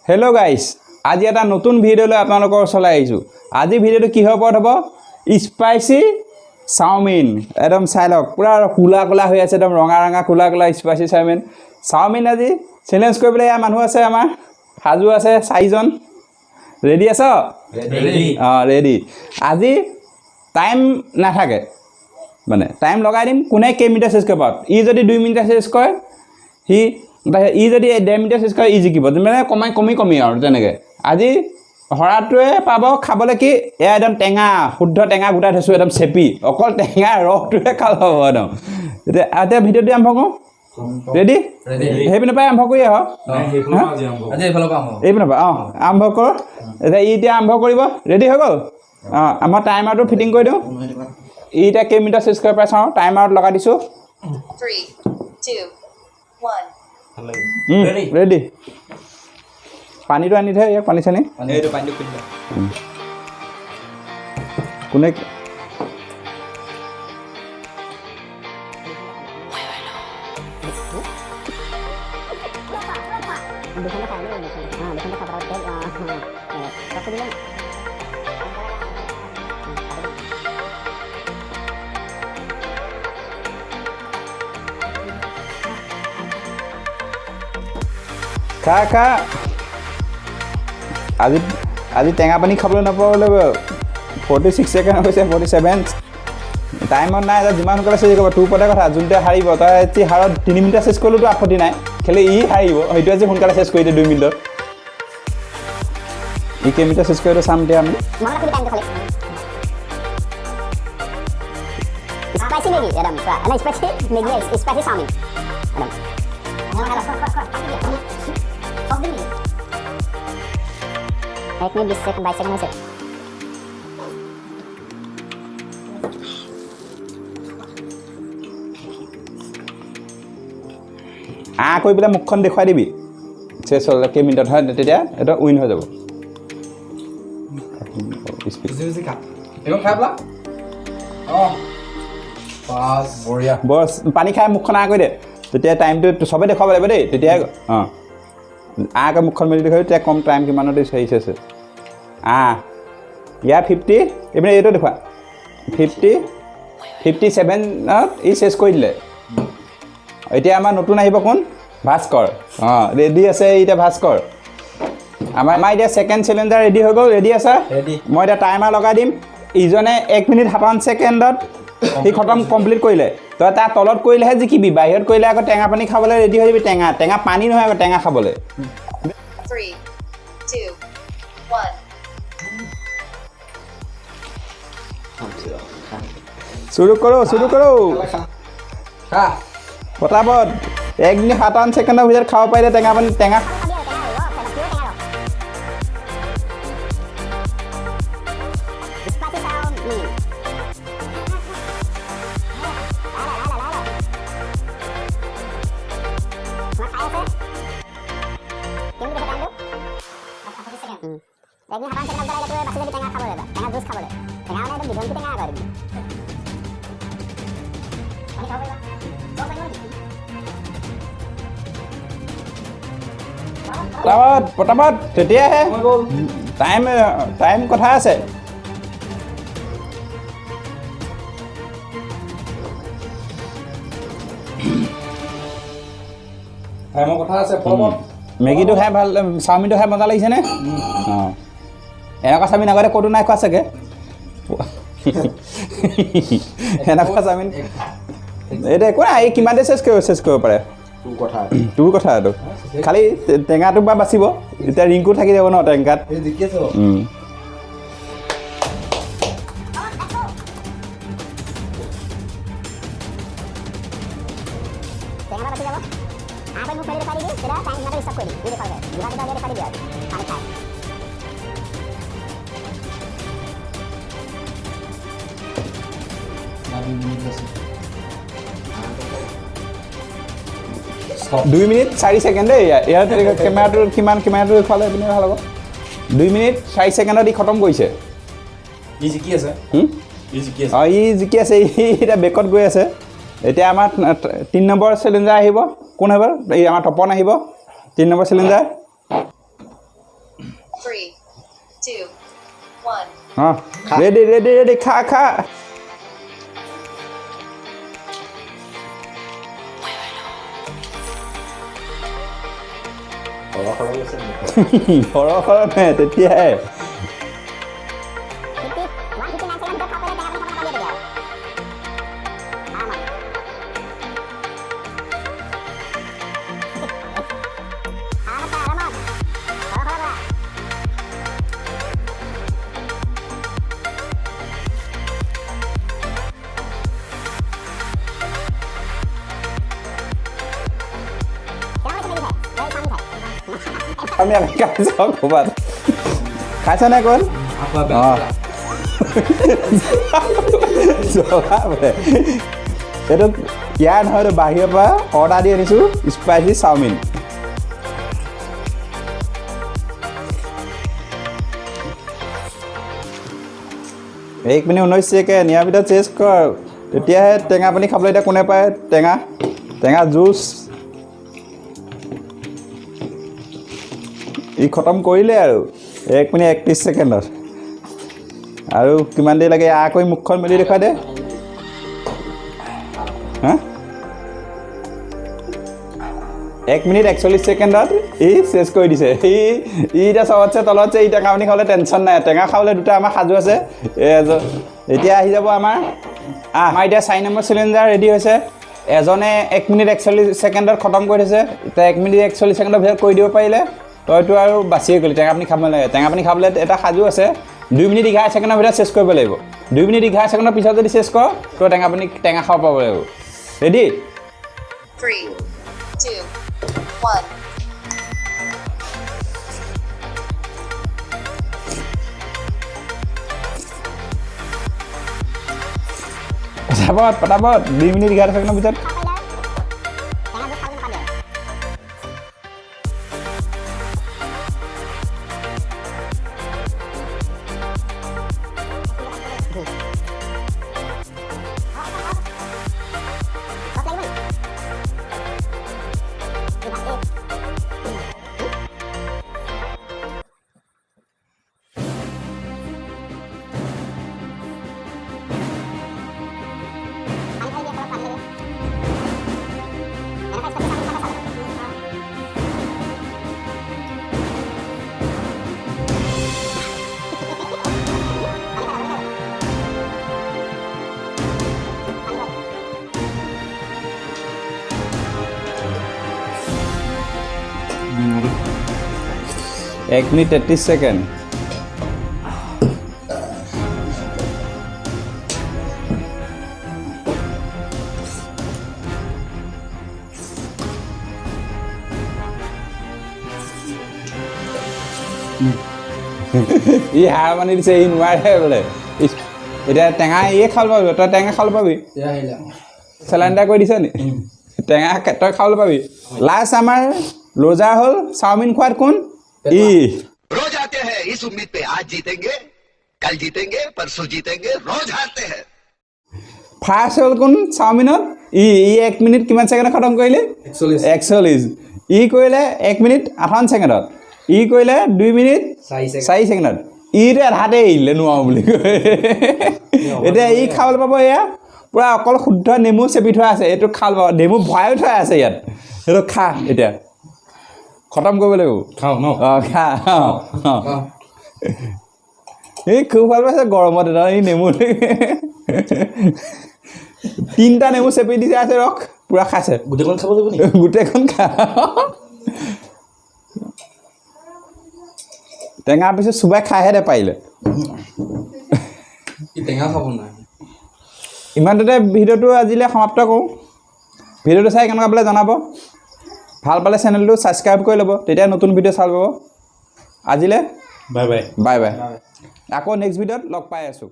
Hello' guys, আজি এটা নতুন ভিডিঅ' লৈ আপোনালোকৰ ওচৰলৈ আহিছোঁ। আজি ভিডিঅ'টো কিহৰ ওপৰত হ'ব? Spicy chow mein. একদম চাই লওক, পূৰা কোলা কোলা হৈ আছে, একদম ৰঙা ৰঙা কোলা কোলা স্পাইচি চাওমিন। চাওমিন আজি চেলেঞ্জ কৰিবলৈ এয়া মানুহ আছে, আমাৰ সাজু আছে 4জন। ৰেডি আছ? অঁ ৰেডি। আজি টাইম নাথাকে, মানে টাইম লগাই দিম, কোনে কেইমিনিটত চেছ কৰিব পাৰোঁ। ই যদি 2 মিনিটত চেছ কৰে ই যদি 1.5 মিনিটত চেছ কৰে ই জিকিব, মানে কমি আৰু তেনেকৈ। আজি হৰাটোৱে পাব খাবলৈ কি এয়া একদম টেঙা, শুদ্ধ টেঙা গোটাই থৈছোঁ, একদম চেপি, অকল টেঙা ৰসটোৱে খাব হ'ব একদম। এতিয়া ভিডিঅ'টো আৰম্ভ কৰোঁ। ৰেডি? সেইপিনৰ পৰাই আৰম্ভ কৰি আহক, এইপিনৰ পৰা। অঁ আৰম্ভ কৰ। এতিয়া আৰম্ভ কৰিব। ৰেডি হৈ গ'ল? অঁ আমাৰ টাইমাৰটো ফিটিং কৰি দিওঁ। এতিয়া কেইমিনিটত চেছ কৰিব পাৰে চাওঁ, টাইমাৰত লগাই দিছোঁ। 3, 2, 1. ৰেডি। পানীটো আনি থৈ, ইয়াক পানী চানি কোনে খা আজি টেঙা পানী খাবলৈ নাপাবলৈ 46 ছেকেণ্ড হৈছে, 47। টাইমত নাই, যিমান সোনকালে চেছ কৰিব তোৰ ওপৰতে কথা। যোনটোৱে হাৰিব, তই আজি হাৰত 3 মিনিটত চেছ কৰিলেওতো আপত্তি নাই, খালি ই হাৰিব, সেইটো আজি সোনকালে চেছ কৰি দিয়ে 2 মিনিটত। ই কেইমিনিটত চেছ কৰিলে চাম এতিয়া আমি। Spicy Maggi, Adam. Nah, spicy Maggi, spicy salmon. Adam. Ek minit 20 second, 22 second. কৰি পেলাই মুখখন দেখুৱাই দিবি চেছ হ'লে কেইমিনিটত হয়, তেতিয়া এটা উইন হৈ যাব। বছ পানী খাই মুখখন কৰি দে, তেতিয়া টাইমটো চবেই দেখুৱাব লাগিব দেই, তেতিয়া অঁ কৰি মুখখন মেলি দেখুৱাবি, তেতিয়া কম টাইম কিমানত হেৰিছে আছে। ইয়াৰ 50, এইপিনে এইটো দেখুৱা 57ত ই চেছ কৰি দিলে। এতিয়া আমাৰ নতুন আহিব কোন? ভাস্কৰ। অঁ ৰেডি আছে এতিয়া ভাস্কৰ। আমাৰ এতিয়া ছেকেণ্ড চেলেঞ্জাৰ ৰেডি হৈ গ'ল। ৰেডি আছে? মই এতিয়া টাইমাৰ লগাই দিম। ইজনে 1 মিনিট 57 ছেকেণ্ডত সি কমপ্লিট কৰিলে, তই তাৰ তলত কৰিলেহে জিকিবি, বাহিৰত কৰিলে আকৌ টেঙা পানী খাবলৈ ৰেডি হৈ যাবি। টেঙা পানী নহয়, আকৌ টেঙা খাবলৈ। 3, 2, 1. শুৰু কৰোঁ পটাপট। 1 মিনিট 57 ছেকেণ্ডৰ ভিতৰত খাব পাৰিলে টেঙা পানী। টেঙা পটাপট তেতিয়াহে টাইম কথা আছে। মেগীটো খাই ভাল, চাওমিনটো খাই মজা লাগিছেনে? অঁ এনেকুৱা চাওমিন আগতে ক'তো নাই খোৱা চাগে। এনেকুৱা চাওমিন এইটো একো নাই, এই কিমান দেৰি চেছ কৰিব পাৰে তোৰ কথা এইটো। খালি টেঙাটো বা বাচিব, এতিয়া ৰিংকু থাকি যাব ন টেংকাত। দুই মিনিট 4 ছেকেণ্ড দেই। ইয়াত কেমেৰাটো দেখুৱালে এইপিনে ভাল হ'ব। 2 মিনিট 4 ছেকেণ্ডত ই খতম কৰিছে। ই জিকি আছে। অঁ ই জিকি আছে ই এতিয়া বেকত গৈ আছে এতিয়া আমাৰ 3 নম্বৰ চিলিণ্ডাৰ আহিব কোন আহিব এই আমাৰ তপন আহিব 3 নম্বৰ চিলিণ্ডাৰ 3, 2, 1. অঁ ৰেডি খা সৰহ তেতিয়াহে আমি খাইছোঁ ক'ৰবাত খাইছনে কোন অঁ জ্বলা বোলে এইটো ইয়াৰ নহয় এইটো বাহিৰৰ পৰা অৰ্ডাৰ দি আনিছোঁ স্পাইচি চাওমিন এক মিনিট 19 ছেকেণ্ড ইয়াৰ ভিতৰত চেষ্ট কৰ তেতিয়াহে টেঙা পানী খাবলৈ এতিয়া কোনে পায় টেঙা জুচ ই খতম কৰিলে আৰু 1 মিনিট 31 ছেকেণ্ডত আৰু কিমান দেৰি লাগে আকৌ মুখখন মেলি দেখুৱাই দে হা 1 মিনিট 41 ছেকেণ্ডত ই চেছ কৰি দিছে ই এতিয়া চবতছে তলত যে ই টেঙা পানী খাবলৈ টেনশ্যন নাই টেঙা খাবলৈ দুটা আমাৰ সাজু আছে এতিয়া আহি যাব আমাৰ এতিয়া 4 নম্বৰ চিলিণ্ডাৰ ৰেডি হৈছে এজনে 1 মিনিট 41 ছেকেণ্ডত খতম কৰি দিছে এতিয়া 1 মিনিট 41 ছেকেণ্ডৰ ভিতৰত কৰি দিব পাৰিলে তইতো আৰু বাচিয়ে গ'লি টেঙা পানী খাব নালাগে টেঙা পানী খাবলৈ এটা সাজু আছে 2 মিনিট 11 ছেকেণ্ডৰ ভিতৰত চেছ কৰিব লাগিব 2 মিনিট 11 ছেকেণ্ডৰ পিছত যদি চেছ কৰ তই টেঙা খাব পাব লাগিব ৰেডি 3, 2, 1. পটাপট 2 মিনিট 11 ছেকেণ্ডৰ ভিতৰত एक मिनिट 33 ছেকেণ্ড ই হাৰ মানি দিছে ই নোৱাৰে বোলে এতিয়া টেঙা ইয়ে খাব পাবি তই টেঙা খাব পাবি চেলাইণ্ডাৰ কৰি দিছে নি টেঙা তই খাবলৈ পাবি লাষ্ট আমাৰ লোজাৰ হ'ল চাওমিন খোৱাত কোন ই रोज आते हैं इस उम्मीद पे आज जीतेंगे कल जीतेंगे परसों जीतेंगे रोज हारते हैं ফাৰ্ষ্ট হ'ল কোন চাওমিনত ই 1 মিনিট কিমান ছেকেণ্ডত খতম কৰিলে 41 ই কৰিলে 1 মিনিট 58 ছেকেণ্ডত ই কৰিলে 2 মিনিট 4 ছেকেণ্ডত ইটো আধাতে এৰিলে নোৱাৰো বুলি এতিয়া ই খাবলৈ পাব এয়া পুৰা অকল শুদ্ধ নেমু চেপি থোৱা আছে এইটো খাল পাব নেমু ভৰাই থোৱা আছে ইয়াত সেইটো খা এতিয়া খতম কৰিব লাগিব খাওঁ ন অঁ খা এই খুব ভাল পাইছে গৰমত এটা এই নেমু 3টা নেমু চেপি দিছে আছে ৰখ পুৰা খাইছে গোটেইখন খাব লাগিব নি গোটেইখন খা টেঙা পিছত চুবাই খাইহে দে পাৰিলে টেঙা খাব নাই ইমানতে ভিডিঅ'টো আজিলৈ সমাপ্ত কৰোঁ ভিডিঅ'টো চাই কেনেকুৱা পালে জনাব ভাল পালে চেনেলটো ছাবস্ক্ৰাইব কৰি ল'ব তেতিয়া নতুন ভিডিঅ' চাব পাব আজিলৈ বাই বাই বাই বাই আকৌ নেক্সট ভিডিঅ'ত লগ পাই আছোঁ